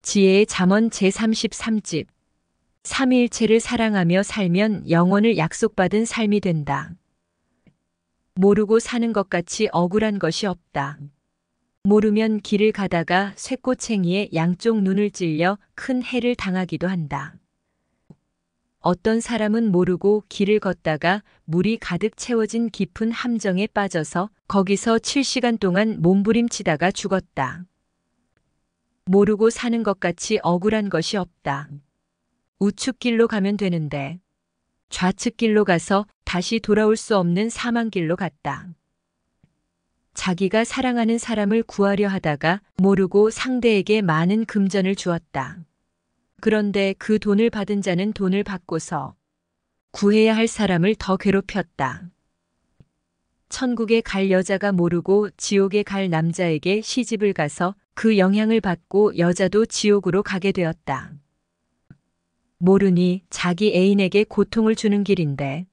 지혜의 잠언 제33집. 삼위일체를 사랑하며 살면 영원을 약속받은 삶이 된다. 모르고 사는 것 같이 억울한 것이 없다. 모르면 길을 가다가 쇠꼬챙이에 양쪽 눈을 찔려 큰 해를 당하기도 한다. 어떤 사람은 모르고 길을 걷다가 물이 가득 채워진 깊은 함정에 빠져서 거기서 7시간 동안 몸부림치다가 죽었다. 모르고 사는 것 같이 억울한 것이 없다. 우측길로 가면 되는데 좌측길로 가서 다시 돌아올 수 없는 사망길로 갔다. 자기가 사랑하는 사람을 구하려 하다가 모르고 상대에게 많은 금전을 주었다. 그런데 그 돈을 받은 자는 돈을 받고서 구해야 할 사람을 더 괴롭혔다. 천국에 갈 여자가 모르고 지옥에 갈 남자에게 시집을 가서 그 영향을 받고 여자도 지옥으로 가게 되었다. 모르니 자기 애인에게 고통을 주는 길인데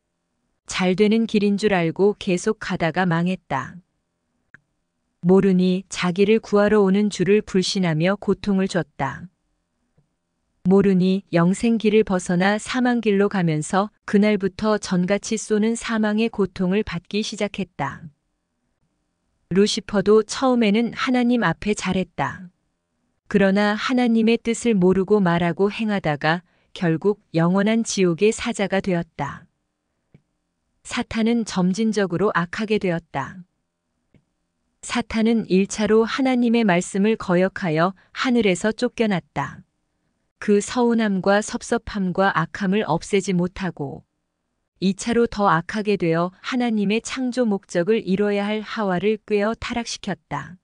잘 되는 길인 줄 알고 계속 가다가 망했다. 모르니 자기를 구하러 오는 주를 불신하며 고통을 줬다. 모르니 영생길을 벗어나 사망길로 가면서 그날부터 전같이 쏘는 사망의 고통을 받기 시작했다. 루시퍼도 처음에는 하나님 앞에 잘했다. 그러나 하나님의 뜻을 모르고 말하고 행하다가 결국 영원한 지옥의 사자가 되었다. 사탄은 점진적으로 악하게 되었다. 사탄은 1차로 하나님의 말씀을 거역하여 하늘에서 쫓겨났다. 그 서운함과 섭섭함과 악함을 없애지 못하고 2차로 더 악하게 되어 하나님의 창조 목적을 이뤄야 할 하와를 꾀어 타락시켰다.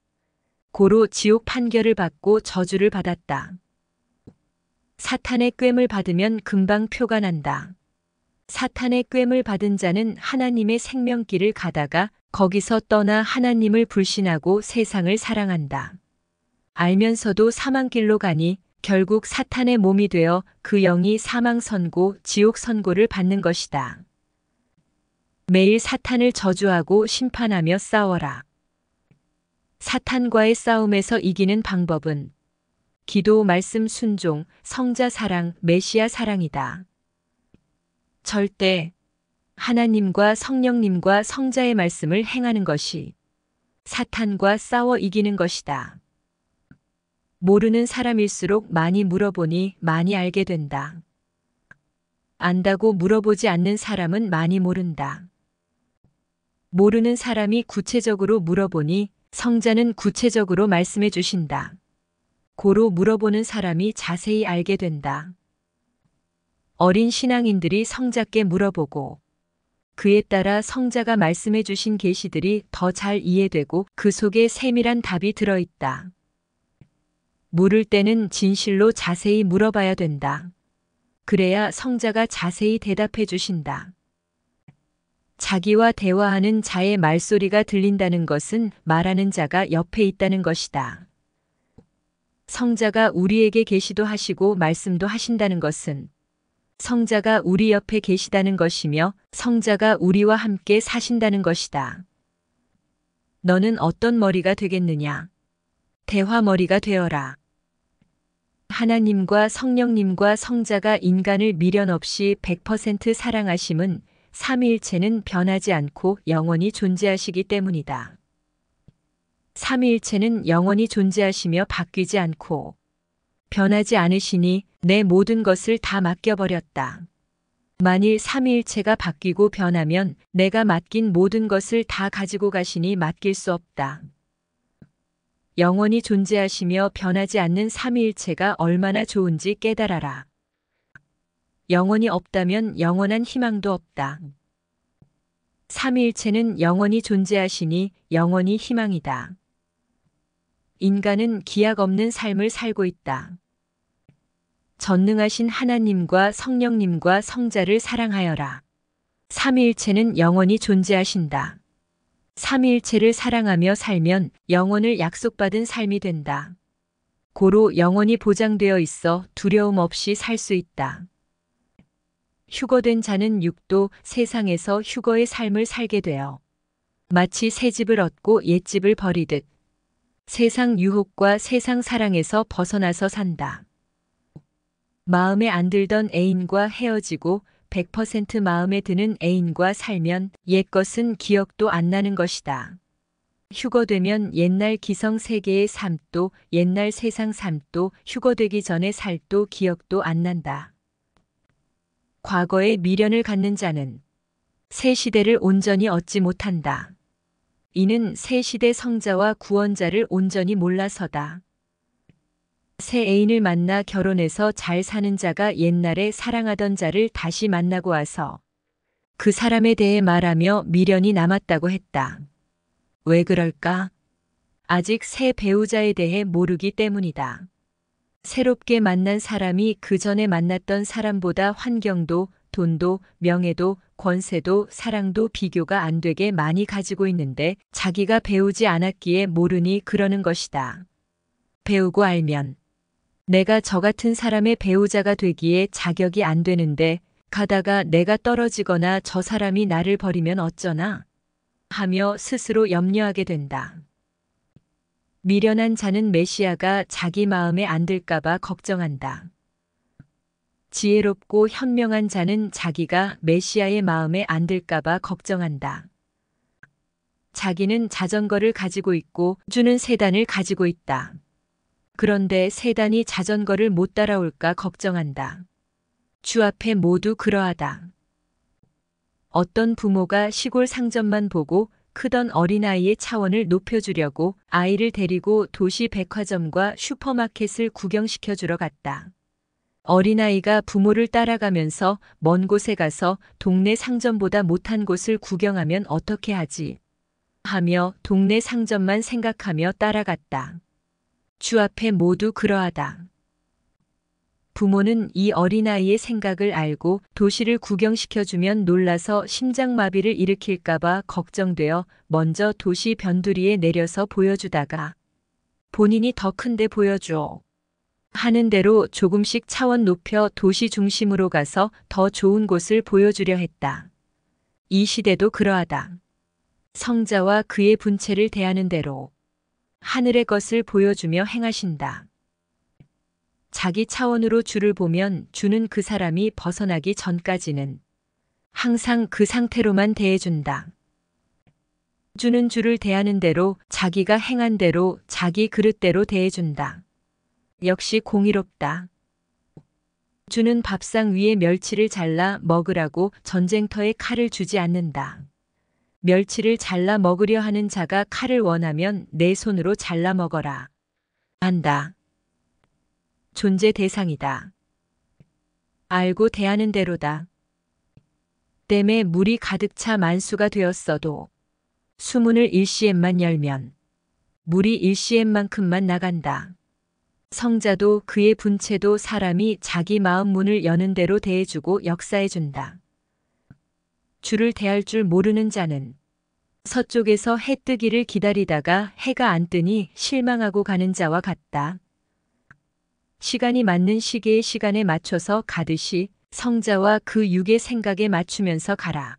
고로 지옥 판결을 받고 저주를 받았다. 사탄의 꿰을 받으면 금방 표가 난다. 사탄의 꿰을 받은 자는 하나님의 생명길을 가다가 거기서 떠나 하나님을 불신하고 세상을 사랑한다. 알면서도 사망길로 가니 결국 사탄의 몸이 되어 그 영이 사망 선고, 지옥 선고를 받는 것이다. 매일 사탄을 저주하고 심판하며 싸워라. 사탄과의 싸움에서 이기는 방법은 기도, 말씀, 순종, 성자 사랑, 메시아 사랑이다. 절대 하나님과 성령님과 성자의 말씀을 행하는 것이 사탄과 싸워 이기는 것이다. 모르는 사람일수록 많이 물어보니 많이 알게 된다. 안다고 물어보지 않는 사람은 많이 모른다. 모르는 사람이 구체적으로 물어보니 성자는 구체적으로 말씀해 주신다. 고로 물어보는 사람이 자세히 알게 된다. 어린 신앙인들이 성자께 물어보고 그에 따라 성자가 말씀해 주신 계시들이 더 잘 이해되고 그 속에 세밀한 답이 들어있다. 물을 때는 진실로 자세히 물어봐야 된다. 그래야 성자가 자세히 대답해 주신다. 자기와 대화하는 자의 말소리가 들린다는 것은 말하는 자가 옆에 있다는 것이다. 성자가 우리에게 계시도 하시고 말씀도 하신다는 것은 성자가 우리 옆에 계시다는 것이며 성자가 우리와 함께 사신다는 것이다. 너는 어떤 머리가 되겠느냐? 대화머리가 되어라. 하나님과 성령님과 성자가 인간을 미련 없이 100% 사랑하심은 삼위일체는 변하지 않고 영원히 존재하시기 때문이다. 삼위일체는 영원히 존재하시며 바뀌지 않고 변하지 않으시니 내 모든 것을 다 맡겨버렸다. 만일 삼위일체가 바뀌고 변하면 내가 맡긴 모든 것을 다 가지고 가시니 맡길 수 없다. 영원히 존재하시며 변하지 않는 삼위일체가 얼마나 좋은지 깨달아라. 영원히 없다면 영원한 희망도 없다. 삼위일체는 영원히 존재하시니 영원히 희망이다. 인간은 기약 없는 삶을 살고 있다. 전능하신 하나님과 성령님과 성자를 사랑하여라. 삼위일체는 영원히 존재하신다. 삼위일체를 사랑하며 살면 영원을 약속받은 삶이 된다. 고로 영원히 보장되어 있어 두려움 없이 살 수 있다. 휴거된 자는 육도 세상에서 휴거의 삶을 살게 되어 마치 새 집을 얻고 옛 집을 버리듯 세상 유혹과 세상 사랑에서 벗어나서 산다. 마음에 안 들던 애인과 헤어지고 100% 마음에 드는 애인과 살면 옛것은 기억도 안 나는 것이다. 휴거되면 옛날 기성 세계의 삶도 옛날 세상 삶도 휴거되기 전에 살도 기억도 안 난다. 과거에 미련을 갖는 자는 새 시대를 온전히 얻지 못한다. 이는 새 시대 성자와 구원자를 온전히 몰라서다. 새 애인을 만나 결혼해서 잘 사는 자가 옛날에 사랑하던 자를 다시 만나고 와서 그 사람에 대해 말하며 미련이 남았다고 했다. 왜 그럴까? 아직 새 배우자에 대해 모르기 때문이다. 새롭게 만난 사람이 그 전에 만났던 사람보다 환경도, 돈도, 명예도, 권세도, 사랑도 비교가 안 되게 많이 가지고 있는데 자기가 배우지 않았기에 모르니 그러는 것이다. 배우고 알면 내가 저 같은 사람의 배우자가 되기에 자격이 안 되는데 가다가 내가 떨어지거나 저 사람이 나를 버리면 어쩌나 하며 스스로 염려하게 된다. 미련한 자는 메시아가 자기 마음에 안 들까봐 걱정한다. 지혜롭고 현명한 자는 자기가 메시아의 마음에 안 들까봐 걱정한다. 자기는 자전거를 가지고 있고 주는 세단을 가지고 있다. 그런데 세단이 자전거를 못 따라올까 걱정한다. 주 앞에 모두 그러하다. 어떤 부모가 시골 상점만 보고 크던 어린아이의 차원을 높여주려고 아이를 데리고 도시 백화점과 슈퍼마켓을 구경시켜주러 갔다. 어린아이가 부모를 따라가면서 먼 곳에 가서 동네 상점보다 못한 곳을 구경하면 어떻게 하지? 하며 동네 상점만 생각하며 따라갔다. 주 앞에 모두 그러하다. 부모는 이 어린아이의 생각을 알고 도시를 구경시켜주면 놀라서 심장마비를 일으킬까봐 걱정되어 먼저 도시 변두리에 내려서 보여주다가 본인이 더 큰데 보여줘 하는 대로 조금씩 차원 높여 도시 중심으로 가서 더 좋은 곳을 보여주려 했다. 이 시대도 그러하다. 성자와 그의 분체를 대하는 대로 하늘의 것을 보여주며 행하신다. 자기 차원으로 주를 보면 주는 그 사람이 벗어나기 전까지는 항상 그 상태로만 대해준다. 주는 주를 대하는 대로 자기가 행한 대로 자기 그릇대로 대해준다. 역시 공의롭다. 주는 밥상 위에 멸치를 잘라 먹으라고 전쟁터에 칼을 주지 않는다. 멸치를 잘라 먹으려 하는 자가 칼을 원하면 내 손으로 잘라 먹어라. 한다. 존재 대상이다. 알고 대하는 대로다. 댐에 물이 가득 차 만수가 되었어도 수문을 1cm만 열면 물이 1cm만큼만 나간다. 성자도 그의 분체도 사람이 자기 마음 문을 여는 대로 대해주고 역사해준다. 주를 대할 줄 모르는 자는 서쪽에서 해 뜨기를 기다리다가 해가 안 뜨니 실망하고 가는 자와 같다. 시간이 맞는 시계의 시간에 맞춰서 가듯이 성자와 그 육의 생각에 맞추면서 가라.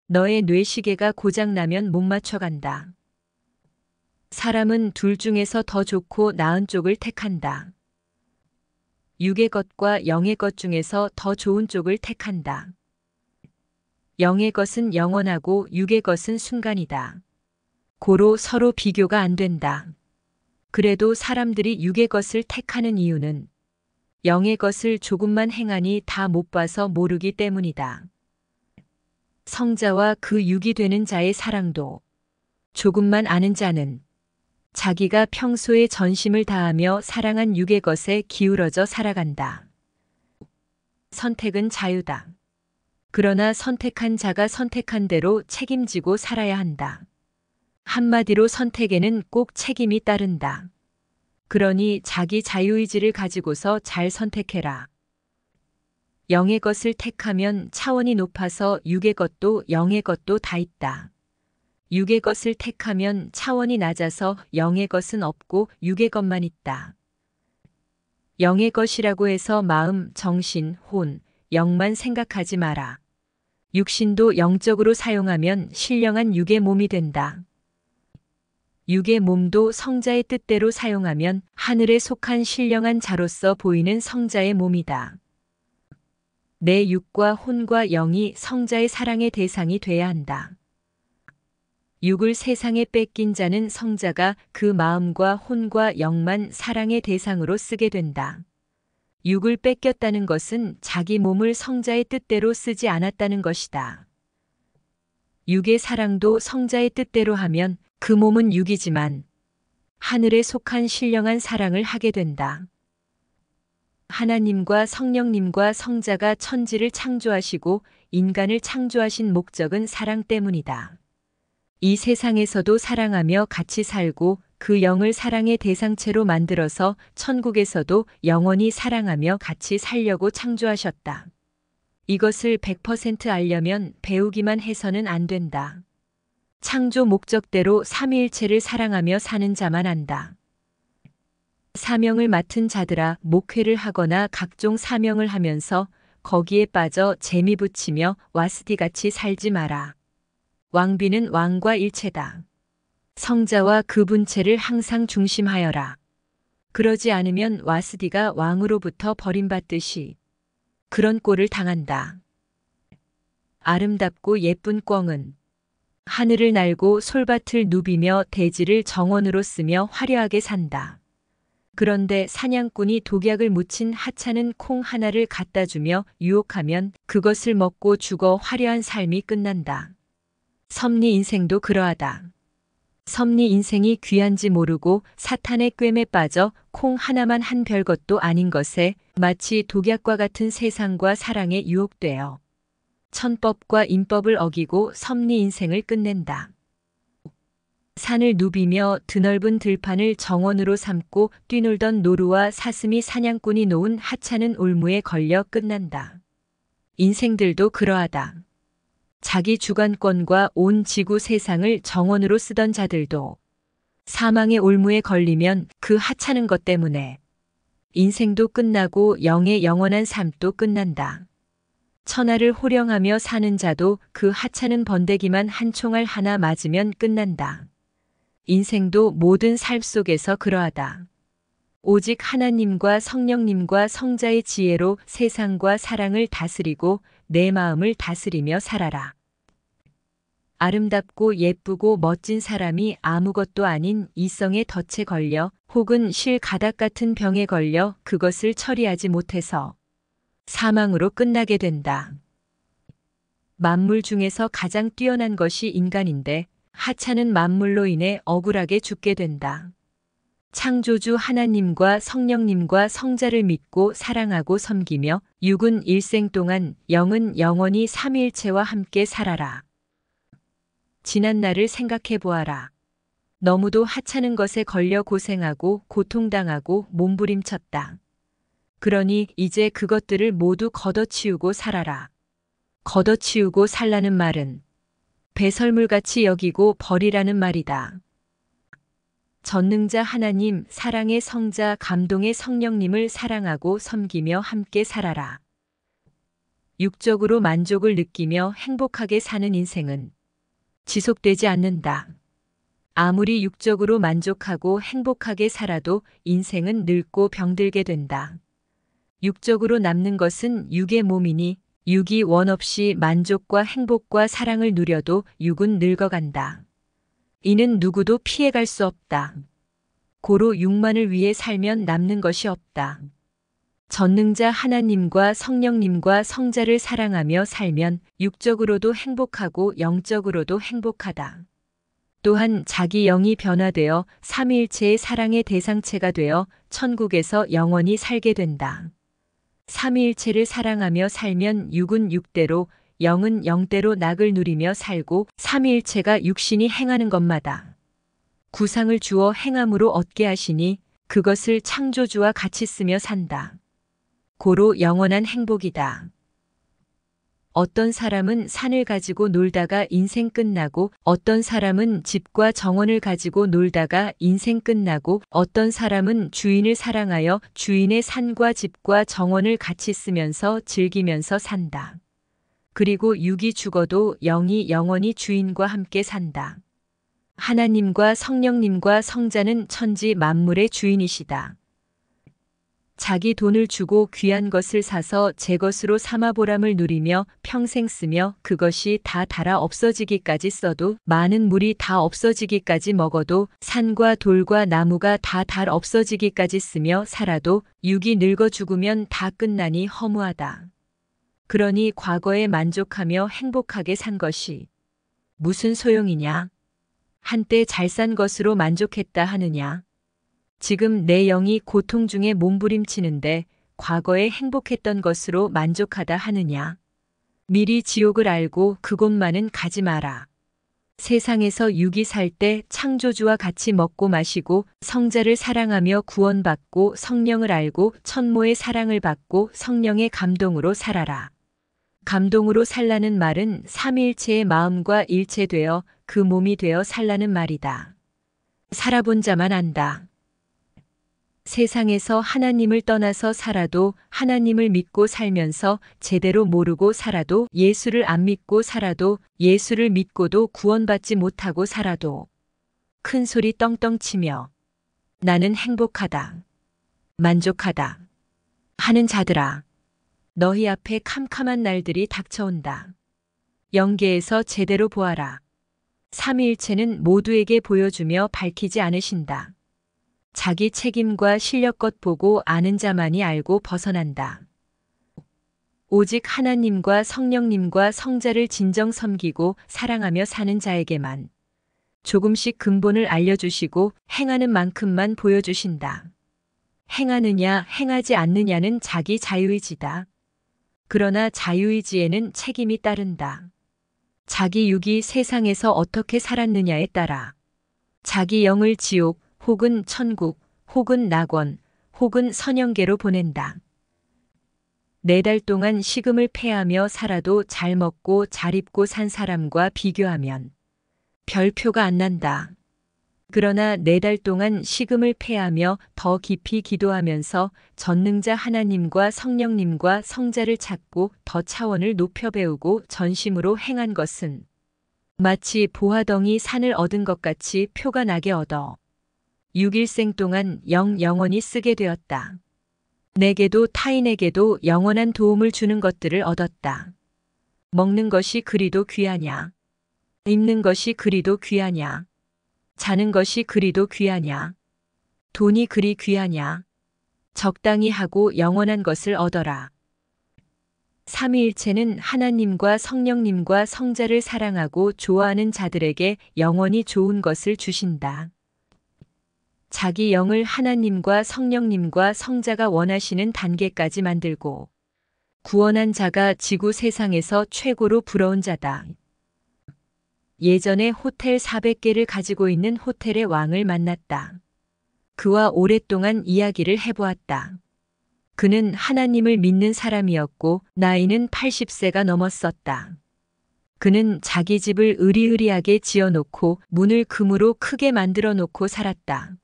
너의 뇌시계가 고장나면 못 맞춰간다. 사람은 둘 중에서 더 좋고 나은 쪽을 택한다. 육의 것과 영의 것 중에서 더 좋은 쪽을 택한다. 영의 것은 영원하고 육의 것은 순간이다. 고로 서로 비교가 안 된다. 그래도 사람들이 육의 것을 택하는 이유는 영의 것을 조금만 행하니 다 못 봐서 모르기 때문이다. 성자와 그 육이 되는 자의 사랑도 조금만 아는 자는 자기가 평소에 전심을 다하며 사랑한 육의 것에 기울어져 살아간다. 선택은 자유다. 그러나 선택한 자가 선택한 대로 책임지고 살아야 한다. 한마디로 선택에는 꼭 책임이 따른다. 그러니 자기 자유의지를 가지고서 잘 선택해라. 영의 것을 택하면 차원이 높아서 육의 것도 영의 것도 다 있다. 육의 것을 택하면 차원이 낮아서 영의 것은 없고 육의 것만 있다. 영의 것이라고 해서 마음, 정신, 혼, 영만 생각하지 마라. 육신도 영적으로 사용하면 신령한 육의 몸이 된다. 육의 몸도 성자의 뜻대로 사용하면 하늘에 속한 신령한 자로서 보이는 성자의 몸이다. 내 육과 혼과 영이 성자의 사랑의 대상이 돼야 한다. 육을 세상에 뺏긴 자는 성자가 그 마음과 혼과 영만 사랑의 대상으로 쓰게 된다. 육을 뺏겼다는 것은 자기 몸을 성자의 뜻대로 쓰지 않았다는 것이다. 육의 사랑도 성자의 뜻대로 하면 그 몸은 육이지만 하늘에 속한 신령한 사랑을 하게 된다. 하나님과 성령님과 성자가 천지를 창조하시고 인간을 창조하신 목적은 사랑 때문이다. 이 세상에서도 사랑하며 같이 살고 그 영을 사랑의 대상체로 만들어서 천국에서도 영원히 사랑하며 같이 살려고 창조하셨다. 이것을 100% 알려면 배우기만 해서는 안 된다. 창조 목적대로 삼위일체를 사랑하며 사는 자만 안다. 사명을 맡은 자들아, 목회를 하거나 각종 사명을 하면서 거기에 빠져 재미 붙이며 와스디같이 살지 마라. 왕비는 왕과 일체다. 성자와 그 분체를 항상 중심하여라. 그러지 않으면 와스디가 왕으로부터 버림받듯이 그런 꼴을 당한다. 아름답고 예쁜 꿩은 하늘을 날고 솔밭을 누비며 대지를 정원으로 쓰며 화려하게 산다. 그런데 사냥꾼이 독약을 묻힌 하찮은 콩 하나를 갖다 주며 유혹하면 그것을 먹고 죽어 화려한 삶이 끝난다. 섭리 인생도 그러하다. 섭리 인생이 귀한지 모르고 사탄의 꿰매 빠져 콩 하나만 한 별것도 아닌 것에 마치 독약과 같은 세상과 사랑에 유혹되어 천법과 인법을 어기고 섭리 인생을 끝낸다. 산을 누비며 드넓은 들판을 정원으로 삼고 뛰놀던 노루와 사슴이 사냥꾼이 놓은 하찮은 올무에 걸려 끝난다. 인생들도 그러하다. 자기 주관권과 온 지구 세상을 정원으로 쓰던 자들도 사망의 올무에 걸리면 그 하찮은 것 때문에 인생도 끝나고 영의 영원한 삶도 끝난다. 천하를 호령하며 사는 자도 그 하찮은 번데기만 한 총알 하나 맞으면 끝난다. 인생도 모든 삶 속에서 그러하다. 오직 하나님과 성령님과 성자의 지혜로 세상과 사랑을 다스리고 내 마음을 다스리며 살아라. 아름답고 예쁘고 멋진 사람이 아무것도 아닌 이성의 덫에 걸려 혹은 실 가닥 같은 병에 걸려 그것을 처리하지 못해서 사망으로 끝나게 된다. 만물 중에서 가장 뛰어난 것이 인간인데 하찮은 만물로 인해 억울하게 죽게 된다. 창조주 하나님과 성령님과 성자를 믿고 사랑하고 섬기며 육은 일생 동안 영은 영원히 삼위일체와 함께 살아라. 지난 날을 생각해 보아라. 너무도 하찮은 것에 걸려 고생하고 고통당하고 몸부림쳤다. 그러니 이제 그것들을 모두 걷어치우고 살아라. 걷어치우고 살라는 말은 배설물같이 여기고 버리라는 말이다. 전능자 하나님, 사랑의 성자, 감동의 성령님을 사랑하고 섬기며 함께 살아라. 육적으로 만족을 느끼며 행복하게 사는 인생은 지속되지 않는다. 아무리 육적으로 만족하고 행복하게 살아도 인생은 늙고 병들게 된다. 육적으로 남는 것은 육의 몸이니 육이 원 없이 만족과 행복과 사랑을 누려도 육은 늙어간다. 이는 누구도 피해갈 수 없다. 고로 육만을 위해 살면 남는 것이 없다. 전능자 하나님과 성령님과 성자를 사랑하며 살면 육적으로도 행복하고 영적으로도 행복하다. 또한 자기 영이 변화되어 삼위일체의 사랑의 대상체가 되어 천국에서 영원히 살게 된다. 삼위일체를 사랑하며 살면 육은 육대로 영은 영대로 낙을 누리며 살고 삼위일체가 육신이 행하는 것마다 구상을 주어 행함으로 얻게 하시니 그것을 창조주와 같이 쓰며 산다. 고로 영원한 행복이다. 어떤 사람은 산을 가지고 놀다가 인생 끝나고 어떤 사람은 집과 정원을 가지고 놀다가 인생 끝나고 어떤 사람은 주인을 사랑하여 주인의 산과 집과 정원을 같이 쓰면서 즐기면서 산다. 그리고 육이 죽어도 영이 영원히 주인과 함께 산다. 하나님과 성령님과 성자는 천지 만물의 주인이시다. 자기 돈을 주고 귀한 것을 사서 제 것으로 삼아 보람을 누리며 평생 쓰며 그것이 다 닳아 없어지기까지 써도 많은 물이 다 없어지기까지 먹어도 산과 돌과 나무가 다 닳 없어지기까지 쓰며 살아도 육이 늙어 죽으면 다 끝나니 허무하다. 그러니 과거에 만족하며 행복하게 산 것이 무슨 소용이냐? 한때 잘 산 것으로 만족했다 하느냐? 지금 내 영이 고통 중에 몸부림치는데 과거에 행복했던 것으로 만족하다 하느냐? 미리 지옥을 알고 그곳만은 가지 마라. 세상에서 육이 살 때 창조주와 같이 먹고 마시고 성자를 사랑하며 구원받고 성령을 알고 천모의 사랑을 받고 성령의 감동으로 살아라. 감동으로 살라는 말은 삼위일체의 마음과 일체되어 그 몸이 되어 살라는 말이다. 살아본 자만 안다. 세상에서 하나님을 떠나서 살아도 하나님을 믿고 살면서 제대로 모르고 살아도 예수를 안 믿고 살아도 예수를 믿고도 구원받지 못하고 살아도 큰 소리 떵떵 치며 나는 행복하다. 만족하다. 하는 자들아. 너희 앞에 캄캄한 날들이 닥쳐온다. 영계에서 제대로 보아라. 삼위일체는 모두에게 보여주며 밝히지 않으신다. 자기 책임과 실력껏 보고 아는 자만이 알고 벗어난다. 오직 하나님과 성령님과 성자를 진정 섬기고 사랑하며 사는 자에게만 조금씩 근본을 알려주시고 행하는 만큼만 보여주신다. 행하느냐 행하지 않느냐는 자기 자유의지다. 그러나 자유의지에는 책임이 따른다. 자기 육이 세상에서 어떻게 살았느냐에 따라 자기 영을 지옥 혹은 천국 혹은 낙원 혹은 선영계로 보낸다. 4달 동안 식음을 패하며 살아도 잘 먹고 잘 입고 산 사람과 비교하면 별표가 안 난다. 그러나 4달 동안 식음을 패하며 더 깊이 기도하면서 전능자 하나님과 성령님과 성자를 찾고 더 차원을 높여 배우고 전심으로 행한 것은 마치 보화덩이 산을 얻은 것 같이 표가 나게 얻어 6일생 동안 영원히 쓰게 되었다. 내게도 타인에게도 영원한 도움을 주는 것들을 얻었다. 먹는 것이 그리도 귀하냐? 입는 것이 그리도 귀하냐? 자는 것이 그리도 귀하냐? 돈이 그리 귀하냐? 적당히 하고 영원한 것을 얻어라. 삼위일체는 하나님과 성령님과 성자를 사랑하고 좋아하는 자들에게 영원히 좋은 것을 주신다. 자기 영을 하나님과 성령님과 성자가 원하시는 단계까지 만들고 구원한 자가 지구 세상에서 최고로 부러운 자다. 예전에 호텔 400개를 가지고 있는 호텔의 왕을 만났다. 그와 오랫동안 이야기를 해보았다. 그는 하나님을 믿는 사람이었고 나이는 80세가 넘었었다. 그는 자기 집을 으리으리하게 지어놓고 문을 금으로 크게 만들어 놓고 살았다.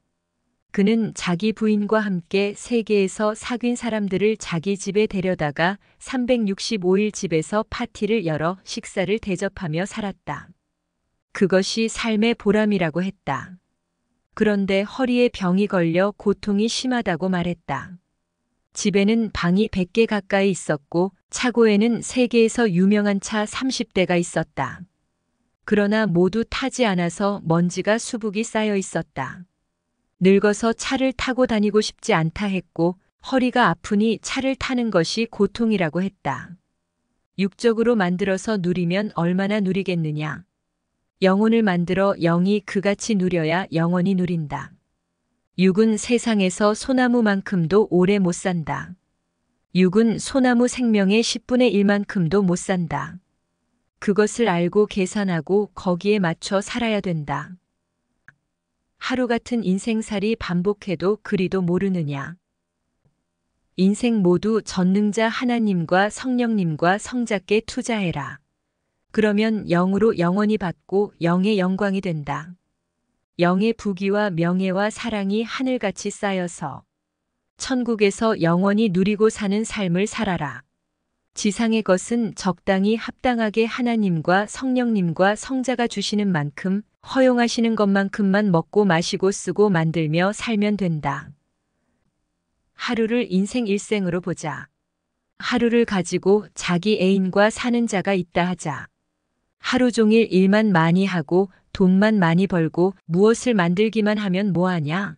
그는 자기 부인과 함께 세계에서 사귄 사람들을 자기 집에 데려다가 365일 집에서 파티를 열어 식사를 대접하며 살았다. 그것이 삶의 보람이라고 했다. 그런데 허리에 병이 걸려 고통이 심하다고 말했다. 집에는 방이 100개 가까이 있었고 차고에는 세계에서 유명한 차 30대가 있었다. 그러나 모두 타지 않아서 먼지가 수북이 쌓여 있었다. 늙어서 차를 타고 다니고 싶지 않다 했고 허리가 아프니 차를 타는 것이 고통이라고 했다. 육적으로 만들어서 누리면 얼마나 누리겠느냐. 영혼을 만들어 영이 그같이 누려야 영원히 누린다. 육은 세상에서 소나무만큼도 오래 못 산다. 육은 소나무 생명의 10분의 1만큼도 못 산다. 그것을 알고 계산하고 거기에 맞춰 살아야 된다. 하루 같은 인생살이 반복해도 그리도 모르느냐. 인생 모두 전능자 하나님과 성령님과 성자께 투자해라. 그러면 영으로 영원히 받고 영의 영광이 된다. 영의 부귀와 명예와 사랑이 하늘같이 쌓여서 천국에서 영원히 누리고 사는 삶을 살아라. 지상의 것은 적당히 합당하게 하나님과 성령님과 성자가 주시는 만큼 허용하시는 것만큼만 먹고 마시고 쓰고 만들며 살면 된다. 하루를 인생 일생으로 보자. 하루를 가지고 자기 애인과 사는 자가 있다 하자. 하루 종일 일만 많이 하고 돈만 많이 벌고 무엇을 만들기만 하면 뭐하냐?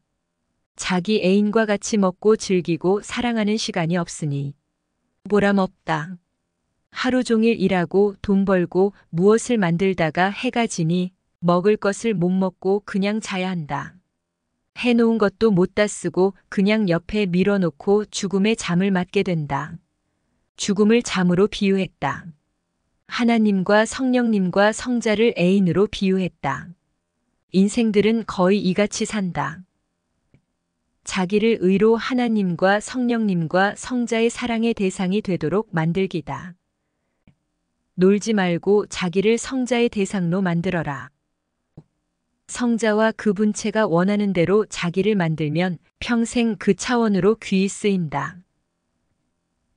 자기 애인과 같이 먹고 즐기고 사랑하는 시간이 없으니 보람 없다. 하루 종일 일하고 돈 벌고 무엇을 만들다가 해가 지니 먹을 것을 못 먹고 그냥 자야 한다. 해놓은 것도 못 다 쓰고 그냥 옆에 밀어놓고 죽음의 잠을 맞게 된다. 죽음을 잠으로 비유했다. 하나님과 성령님과 성자를 애인으로 비유했다. 인생들은 거의 이같이 산다. 자기를 의로 하나님과 성령님과 성자의 사랑의 대상이 되도록 만들기다. 놀지 말고 자기를 성자의 대상로 만들어라. 성자와 그 분체가 원하는 대로 자기를 만들면 평생 그 차원으로 귀히 쓰인다.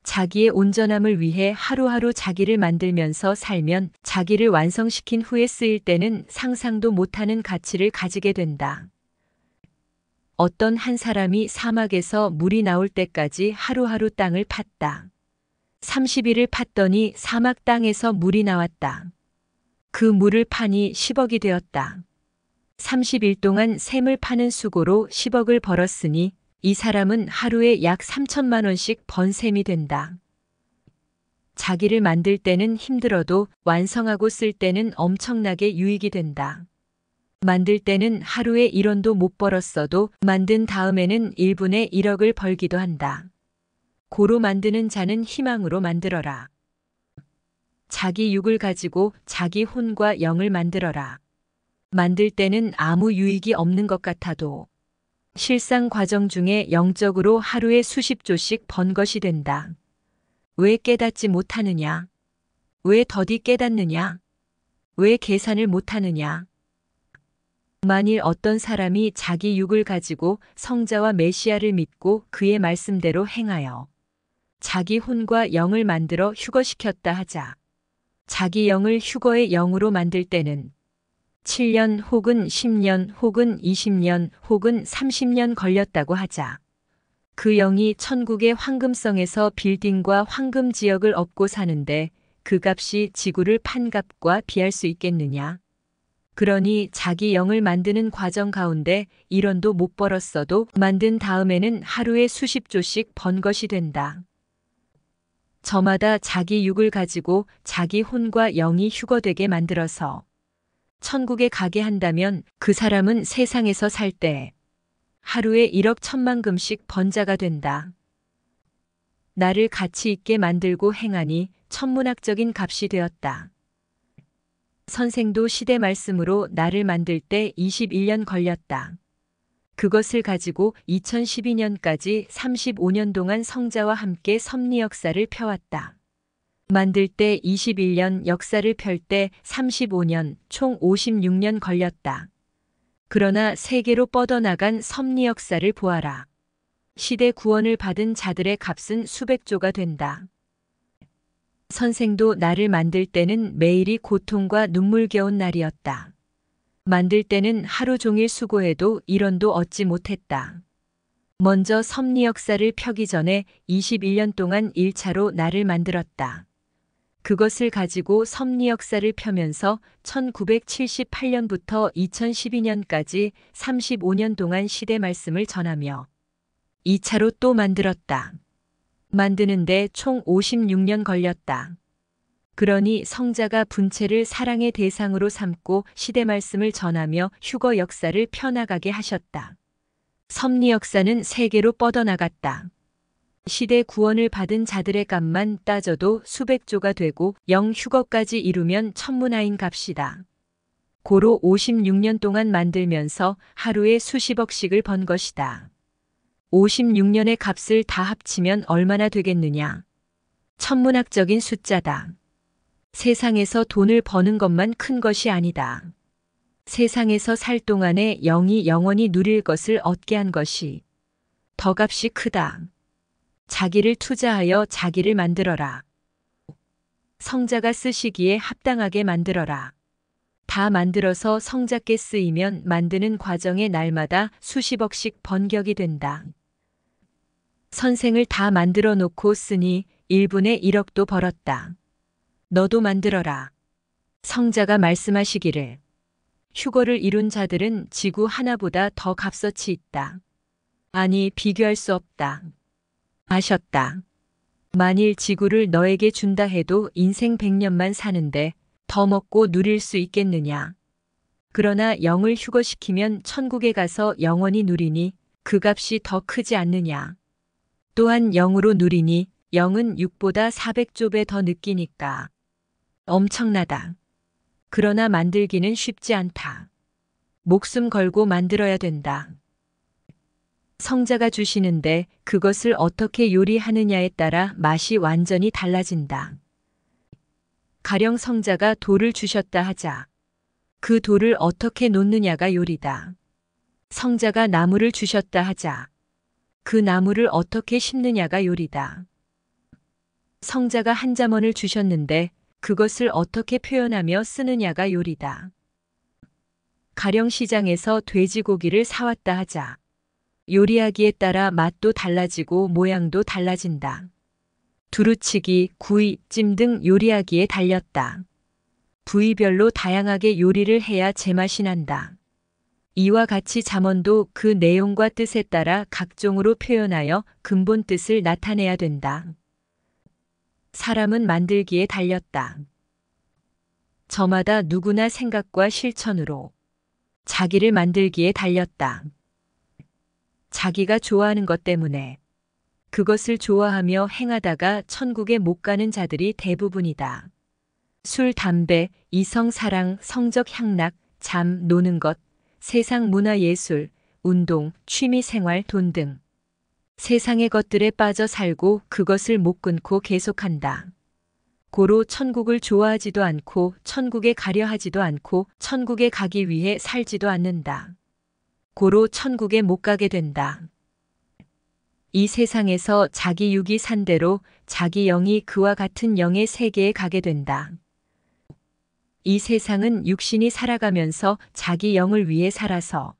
자기의 온전함을 위해 하루하루 자기를 만들면서 살면 자기를 완성시킨 후에 쓰일 때는 상상도 못하는 가치를 가지게 된다. 어떤 한 사람이 사막에서 물이 나올 때까지 하루하루 땅을 팠다. 30일을 팠더니 사막 땅에서 물이 나왔다. 그 물을 파니 10억이 되었다. 30일 동안 샘을 파는 수고로 10억을 벌었으니 이 사람은 하루에 약 3천만 원씩 번 셈이 된다. 자기를 만들 때는 힘들어도 완성하고 쓸 때는 엄청나게 유익이 된다. 만들 때는 하루에 1원도 못 벌었어도 만든 다음에는 1분에 1억을 벌기도 한다. 고로 만드는 자는 희망으로 만들어라. 자기 육을 가지고 자기 혼과 영을 만들어라. 만들 때는 아무 유익이 없는 것 같아도 실상 과정 중에 영적으로 하루에 수십 조씩 번 것이 된다. 왜 깨닫지 못하느냐? 왜 더디 깨닫느냐? 왜 계산을 못하느냐? 만일 어떤 사람이 자기 육을 가지고 성자와 메시아를 믿고 그의 말씀대로 행하여 자기 혼과 영을 만들어 휴거시켰다 하자. 자기 영을 휴거의 영으로 만들 때는 7년 혹은 10년 혹은 20년 혹은 30년 걸렸다고 하자. 그 영이 천국의 황금성에서 빌딩과 황금 지역을 얻고 사는데 그 값이 지구를 판 값과 비할 수 있겠느냐? 그러니 자기 영을 만드는 과정 가운데 1원도 못 벌었어도 만든 다음에는 하루에 수십 조씩 번 것이 된다. 저마다 자기 육을 가지고 자기 혼과 영이 휴거되게 만들어서 천국에 가게 한다면 그 사람은 세상에서 살 때 하루에 1억 1천만 금씩 번 자가 된다. 나를 가치 있게 만들고 행하니 천문학적인 값이 되었다. 선생도 시대 말씀으로 나를 만들 때 21년 걸렸다. 그것을 가지고 2012년까지 35년 동안 성자와 함께 섭리 역사를 펴왔다. 만들 때 21년, 역사를 펼 때 35년, 총 56년 걸렸다. 그러나 세계로 뻗어나간 섭리 역사를 보아라. 시대 구원을 받은 자들의 값은 수백조가 된다. 선생도 나를 만들 때는 매일이 고통과 눈물겨운 날이었다. 만들 때는 하루 종일 수고해도 1원도 얻지 못했다. 먼저 섭리 역사를 펴기 전에 21년 동안 1차로 나를 만들었다. 그것을 가지고 섭리 역사를 펴면서 1978년부터 2012년까지 35년 동안 시대 말씀을 전하며 2차로 또 만들었다. 만드는데 총 56년 걸렸다. 그러니 성자가 분체를 사랑의 대상으로 삼고 시대 말씀을 전하며 휴거 역사를 펴나가게 하셨다. 섭리 역사는 세계로 뻗어나갔다. 시대 구원을 받은 자들의 값만 따져도 수백조가 되고 영 휴거까지 이루면 천문화인 값이다. 고로 56년 동안 만들면서 하루에 수십억씩을 번 것이다. 56년의 값을 다 합치면 얼마나 되겠느냐? 천문학적인 숫자다. 세상에서 돈을 버는 것만 큰 것이 아니다. 세상에서 살 동안에 영이 영원히 누릴 것을 얻게 한 것이 더 값이 크다. 자기를 투자하여 자기를 만들어라. 성자가 쓰시기에 합당하게 만들어라. 다 만들어서 성작게 쓰이면 만드는 과정에 날마다 수십억씩 번격이 된다. 선생을 다 만들어 놓고 쓰니 1분에 1억도 벌었다. 너도 만들어라. 성자가 말씀하시기를 휴거를 이룬 자들은 지구 하나보다 더 값어치 있다. 아니 비교할 수 없다. 하셨다. 만일 지구를 너에게 준다 해도 인생 100년만 사는데 더 먹고 누릴 수 있겠느냐. 그러나 영을 휴거시키면 천국에 가서 영원히 누리니 그 값이 더 크지 않느냐. 또한 영으로 누리니 영은 육보다 400조 배 더 느끼니까. 엄청나다. 그러나 만들기는 쉽지 않다. 목숨 걸고 만들어야 된다. 성자가 주시는데 그것을 어떻게 요리하느냐에 따라 맛이 완전히 달라진다. 가령 성자가 돌을 주셨다 하자. 그 돌을 어떻게 놓느냐가 요리다. 성자가 나무를 주셨다 하자. 그 나무를 어떻게 심느냐가 요리다. 성자가 한 잠원을 주셨는데 그것을 어떻게 표현하며 쓰느냐가 요리다. 가령 시장에서 돼지고기를 사왔다 하자. 요리하기에 따라 맛도 달라지고 모양도 달라진다. 두루치기, 구이, 찜 등 요리하기에 달렸다. 부위별로 다양하게 요리를 해야 제맛이 난다. 이와 같이 잠언도 그 내용과 뜻에 따라 각종으로 표현하여 근본 뜻을 나타내야 된다. 사람은 만들기에 달렸다. 저마다 누구나 생각과 실천으로 자기를 만들기에 달렸다. 자기가 좋아하는 것 때문에 그것을 좋아하며 행하다가 천국에 못 가는 자들이 대부분이다. 술, 담배, 이성, 사랑, 성적, 향락, 잠, 노는 것, 세상 문화 예술, 운동, 취미 생활, 돈 등 세상의 것들에 빠져 살고 그것을 못 끊고 계속한다. 고로 천국을 좋아하지도 않고 천국에 가려 하지도 않고 천국에 가기 위해 살지도 않는다. 고로 천국에 못 가게 된다. 이 세상에서 자기 육이 산 대로 자기 영이 그와 같은 영의 세계에 가게 된다. 이 세상은 육신이 살아가면서 자기 영을 위해 살아서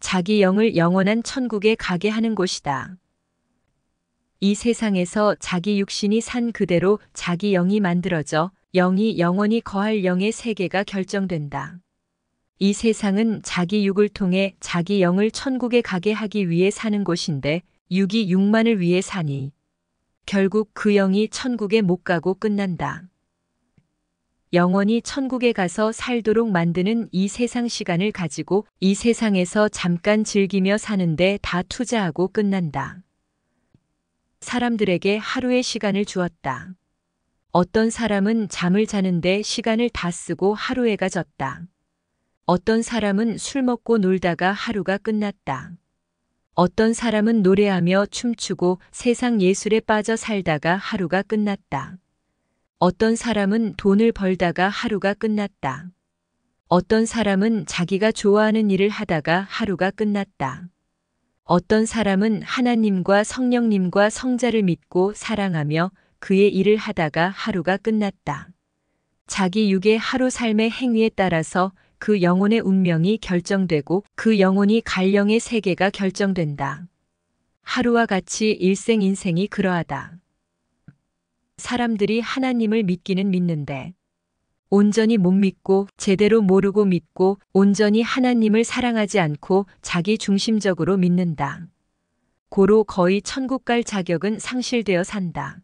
자기 영을 영원한 천국에 가게 하는 곳이다. 이 세상에서 자기 육신이 산 그대로 자기 영이 만들어져 영이 영원히 거할 영의 세계가 결정된다. 이 세상은 자기 육을 통해 자기 영을 천국에 가게 하기 위해 사는 곳인데 육이 육만을 위해 사니 결국 그 영이 천국에 못 가고 끝난다. 영원히 천국에 가서 살도록 만드는 이 세상 시간을 가지고 이 세상에서 잠깐 즐기며 사는데 다 투자하고 끝난다. 사람들에게 하루의 시간을 주었다. 어떤 사람은 잠을 자는데 시간을 다 쓰고 하루에가 졌다. 어떤 사람은 술 먹고 놀다가 하루가 끝났다. 어떤 사람은 노래하며 춤추고 세상 예술에 빠져 살다가 하루가 끝났다. 어떤 사람은 돈을 벌다가 하루가 끝났다. 어떤 사람은 자기가 좋아하는 일을 하다가 하루가 끝났다. 어떤 사람은 하나님과 성령님과 성자를 믿고 사랑하며 그의 일을 하다가 하루가 끝났다. 자기 육의 하루 삶의 행위에 따라서 그 영혼의 운명이 결정되고 그 영혼이 갈 영의 세계가 결정된다. 하루와 같이 일생 인생이 그러하다. 사람들이 하나님을 믿기는 믿는데 온전히 못 믿고 제대로 모르고 믿고 온전히 하나님을 사랑하지 않고 자기 중심적으로 믿는다. 고로 거의 천국 갈 자격은 상실되어 산다.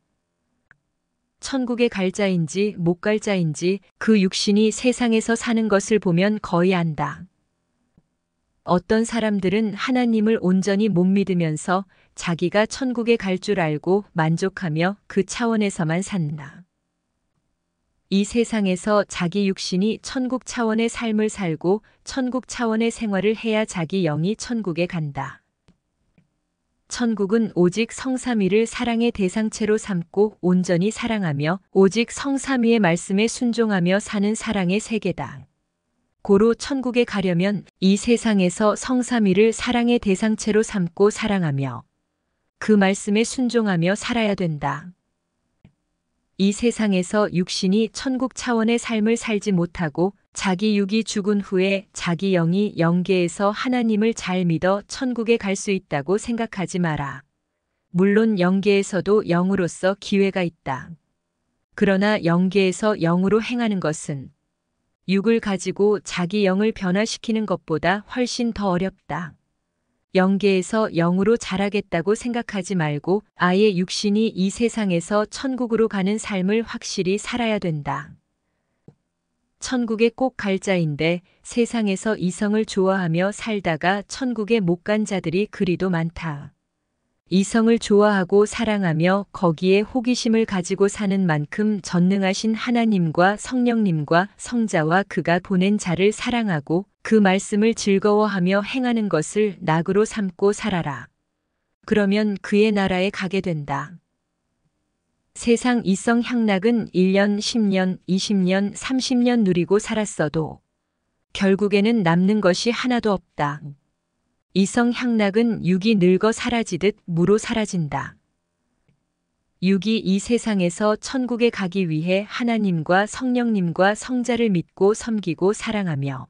천국에 갈 자인지 못 갈 자인지 그 육신이 세상에서 사는 것을 보면 거의 안다. 어떤 사람들은 하나님을 온전히 못 믿으면서 자기가 천국에 갈 줄 알고 만족하며 그 차원에서만 산다. 이 세상에서 자기 육신이 천국 차원의 삶을 살고 천국 차원의 생활을 해야 자기 영이 천국에 간다. 천국은 오직 성삼위를 사랑의 대상체로 삼고 온전히 사랑하며 오직 성삼위의 말씀에 순종하며 사는 사랑의 세계다. 고로 천국에 가려면 이 세상에서 성삼위를 사랑의 대상체로 삼고 사랑하며 그 말씀에 순종하며 살아야 된다. 이 세상에서 육신이 천국 차원의 삶을 살지 못하고 자기 육이 죽은 후에 자기 영이 영계에서 하나님을 잘 믿어 천국에 갈 수 있다고 생각하지 마라. 물론 영계에서도 영으로서 기회가 있다. 그러나 영계에서 영으로 행하는 것은 육을 가지고 자기 영을 변화시키는 것보다 훨씬 더 어렵다. 영계에서 영으로 자라겠다고 생각하지 말고 아예 육신이 이 세상에서 천국으로 가는 삶을 확실히 살아야 된다. 천국에 꼭 갈 자인데 세상에서 이성을 좋아하며 살다가 천국에 못 간 자들이 그리도 많다. 이성을 좋아하고 사랑하며 거기에 호기심을 가지고 사는 만큼 전능하신 하나님과 성령님과 성자와 그가 보낸 자를 사랑하고 그 말씀을 즐거워하며 행하는 것을 낙으로 삼고 살아라. 그러면 그의 나라에 가게 된다. 세상 이성 향락은 1년, 10년, 20년, 30년 누리고 살았어도 결국에는 남는 것이 하나도 없다. 이성 향락은 육이 늙어 사라지듯 무로 사라진다. 육이 이 세상에서 천국에 가기 위해 하나님과 성령님과 성자를 믿고 섬기고 사랑하며